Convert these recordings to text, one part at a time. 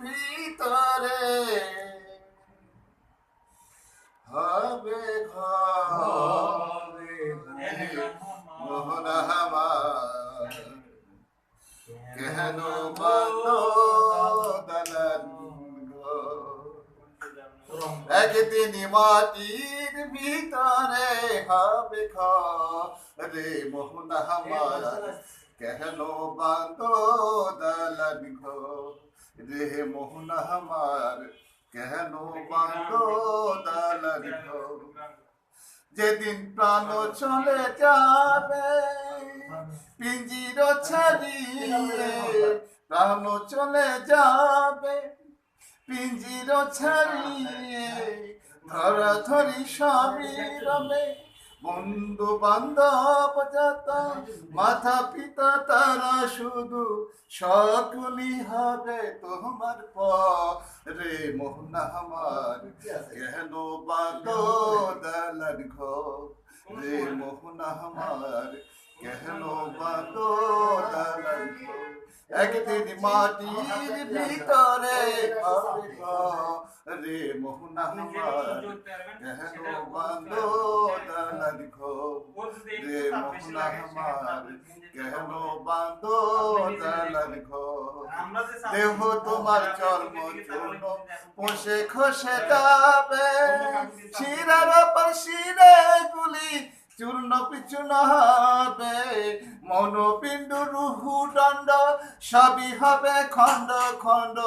ভিতরে হবে ঘরে মোহন আমার কেন বাঁধো দালান ঘর। একদিন মাটির ভিতরে হবে ঘরে মোহন আমার কেন বাঁধো দালান ঘর রে মোহন আমার কেন বাঁধো দালান ঘর। যেদিন প্রাণ চলে যাবে পিঞ্জির ছাড়িয়ে প্রাণ চলে যাবে পিঞ্জির ছাড়িয়ে ধরাধরি সবই রবে বন্ধু বান্ধব যত মাতা পিতা তারা শুধু সকলই হবে তোমার পরে মোহন আমার কেন বাঁধো দালান ঘর রে মোহন আমার কেন বাঁধো দালান ঘর। একদিন মাটির ভিতরে হবে রে মোহন আমার কেন বাঁধো দালান ঘর রে মোহন আমার কেন বাঁধো দালান ঘর। দেহ তোমার চর্ম চূর্ণ পোষে খসে যাবে শিরার পর শিরে গুলি চূর্ণ পিছুন হবে মনোপিণ্ড রুহু দণ্ড সবই হবে খণ্ড খণ্ড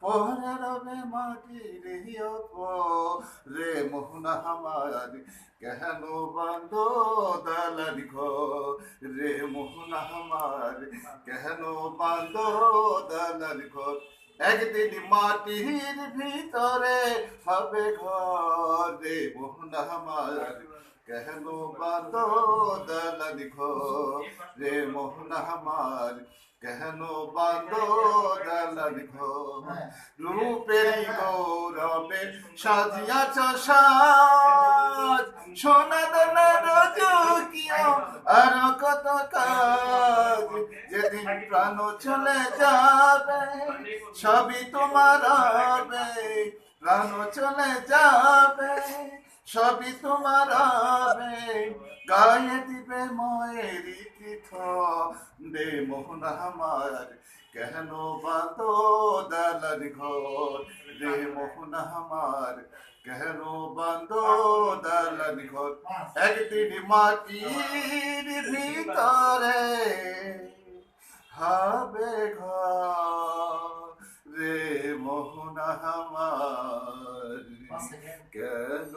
পরে রবে মাটির রে মোহন আমার কেন বাঁধো দালান ঘর রে মোহন আমার কেন বাঁধো দালান ঘর। একদিন মাটির ভিতরে হবে ঘর রে মোহন আমার কেন বাঁধো দালান ঘর রে মোহন আমার কেন বাঁধো দালান ঘর। রূপের গৌরবে সাজিয়াছ সাজ সোনা দানা রজকিয়া আর কত কাজ। যেদিন প্রাণ চলে যাবে সবই তোমার হবে প্রাণ চলে যাবে সবই তোমার হবে গায়ে দিবে ময়েরি তীর্থ দে মোহন আমার কেন বাঁধো দালান ঘর রে মোহন আমার কেন বাঁধো দালান ঘর। একদিন মাটির ভিতরে হবে ঘর রে মোহন আমার কেন